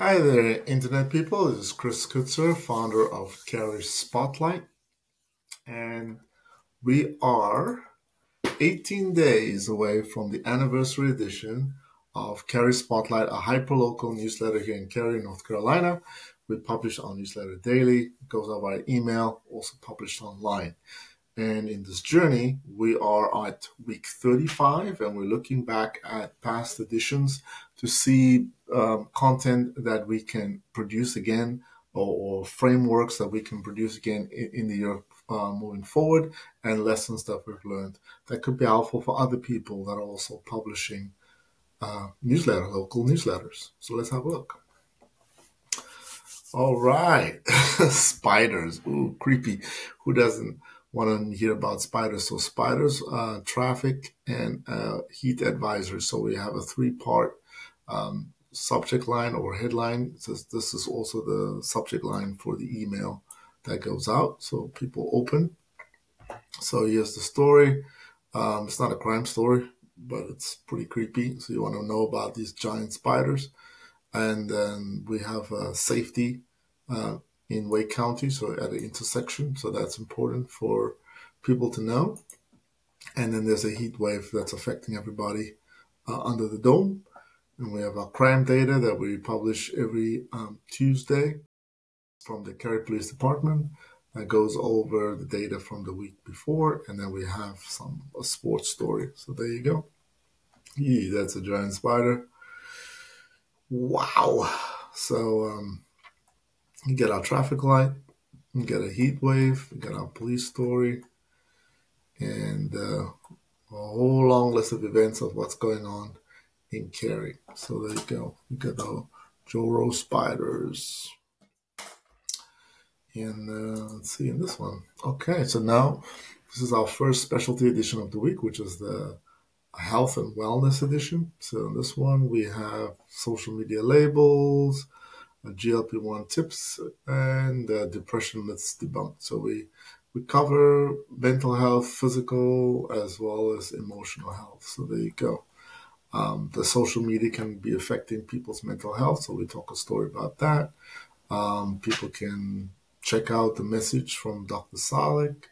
Hi there, Internet people. This is Chris Kutzer, founder of Cary Spotlight, and we are 18 days away from the anniversary edition of Cary Spotlight, a hyperlocal newsletter here in Cary, North Carolina. We publish our newsletter daily. It goes out by email, also published online. And in this journey, we are at week 35, and we're looking back at past editions to see content that we can produce again, or frameworks that we can produce again in the year moving forward, and lessons that we've learned that could be helpful for other people that are also publishing local newsletters. So let's have a look. All right. Spiders. Ooh, creepy. Who doesn't want to hear about spiders? So spiders, traffic, and heat advisory. So we have a three-part subject line or headline. This is also the subject line for the email that goes out. So people open. So here's the story. It's not a crime story, but it's pretty creepy. So you want to know about these giant spiders. And then we have safety in Wake County, so at an intersection. So that's important for people to know. And then there's a heat wave that's affecting everybody under the dome. And we have our crime data that we publish every Tuesday from the Cary Police Department that goes over the data from the week before. And then we have a sports story. So there you go. That's a giant spider. Wow. So you get our traffic light, you get a heat wave, you get our police story, and a whole long list of events of what's going on in Cary. So there you go. You get the Joro spiders. And let's see in this one. Okay, so now this is our first specialty edition of the week, which is the health and wellness edition. So in this one, we have social media labels, GLP-1 tips, and depression myths debunked. So we cover mental health, physical, as well as emotional health. So there you go. The social media can be affecting people's mental health. So we talk a story about that. People can check out the message from Dr. Salik.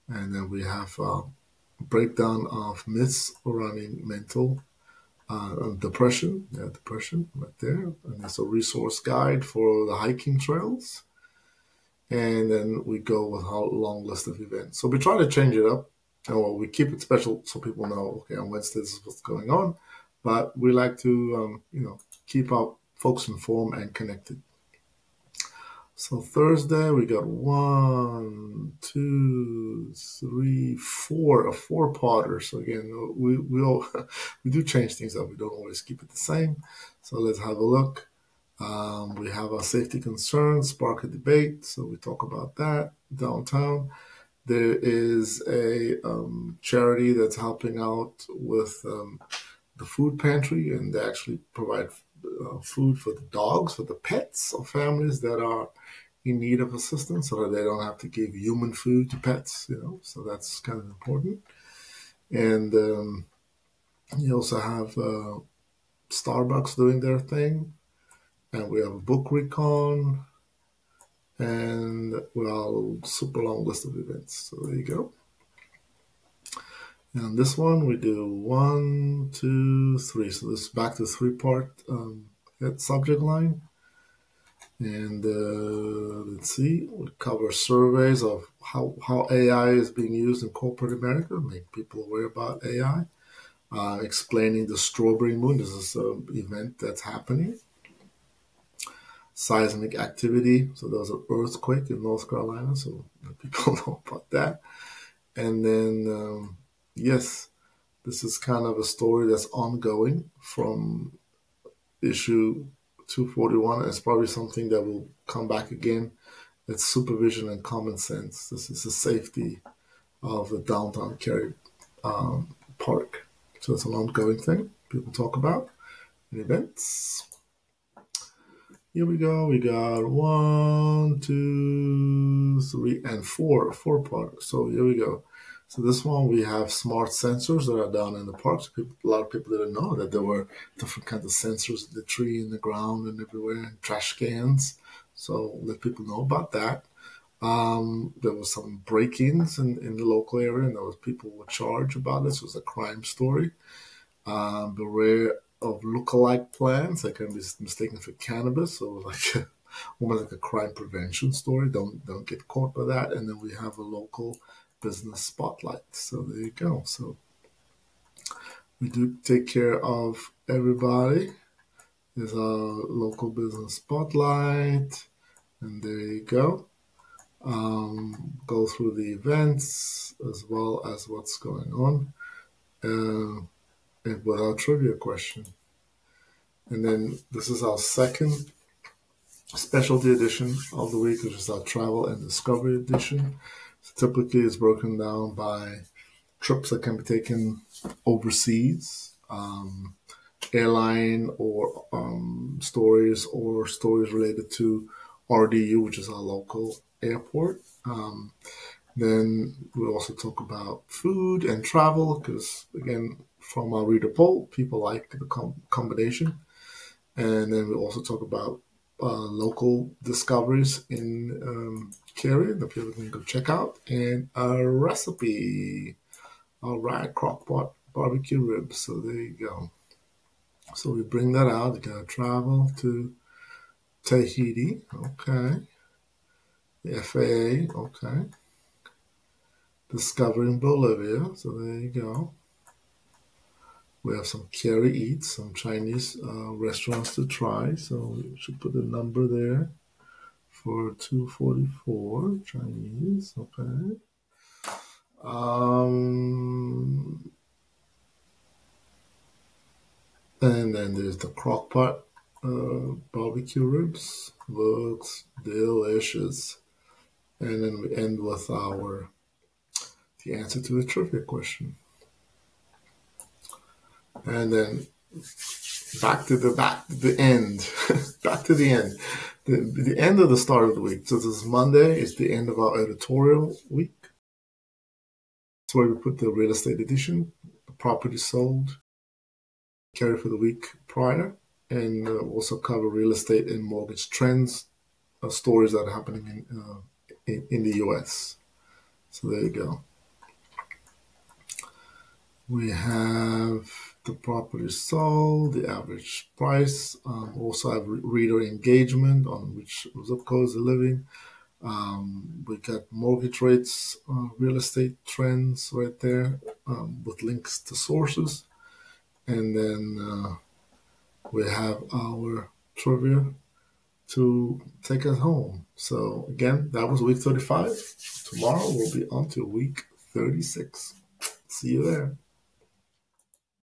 And then we have breakdown of myths surrounding mental depression. Yeah, depression right there. And there's a resource guide for the hiking trails. And then we go with a long list of events. So we try to change it up. Well, we keep it special so people know, okay, on Wednesday this is what's going on. But we like to, keep our folks informed and connected. So Thursday we got 1, 2, 3, 4, a four-parter. So again, we do change things up. We don't always keep it the same. So let's have a look. We have our safety concerns, spark a debate. So we talk about that downtown. There is a charity that's helping out with the food pantry, and they actually provide food for the dogs, for the pets of families that are in need of assistance, so that they don't have to give human food to pets, so that's kind of important. And you also have Starbucks doing their thing, and we have a book recon, and super long list of events. So there you go. And this one we do 1, 2, 3. So this is back to three-part subject line. And let's see, we cover surveys of how AI is being used in corporate America, make people aware about AI. Explaining the strawberry moon. This is an event that's happening. Seismic activity. So there was an earthquake in North Carolina, so people know about that. And then, yes, this is kind of a story that's ongoing from issue 241. It's probably something that will come back again. It's supervision and common sense. This is the safety of the downtown Cary park. So it's an ongoing thing people talk about in events. Here we go. We got 1, 2, 3, and 4 part. So here we go. So this one, we have smart sensors that are down in the parks. A lot of people didn't know that there were different kinds of sensors in the tree, in the ground, and everywhere, and trash cans. So let people know about that. There was some break-ins in the local area, and there was people were charged about this. It was a crime story. Beware of lookalike plants that can be mistaken for cannabis. So like almost like a crime prevention story. Don't get caught by that. And then we have a local business spotlight. So there you go. So we do take care of everybody. There's our local business spotlight, and there you go. Go through the events as well as what's going on, and with our trivia question. And then this is our second specialty edition of the week, which is our travel and discovery edition. So typically, it's broken down by trips that can be taken overseas, airline or stories related to RDU, which is our local airport. Then we'll also talk about food and travel because, again, from our reader poll, people like the combination. And then we'll also talk about local discoveries in Cary that people can go check out, and a recipe. All right, crockpot barbecue ribs. So there you go. So we bring that out. You're going to travel to Tahiti. Okay. The FAA. Okay. Discovering Bolivia. So there you go. We have some Cary Eats, some Chinese restaurants to try. So we should put a number there for 244 Chinese. Okay. And then there's the crockpot barbecue ribs. Looks delicious. And then we end with the answer to the trivia question. And then back to the end. Back to the end. The end of the start of the week. So this is Monday. It's the end of our editorial week. It's where we put the real estate edition, the property sold, Cary for the week prior, and also cover real estate and mortgage trends, stories that are happening in the U.S. So there you go. We have the property sold, the average price. Also have reader engagement on which zip codes they're living. We got mortgage rates, real estate trends right there with links to sources. And then we have our trivia to take us home. So again, that was week 35. Tomorrow we'll be on to week 36. See you there.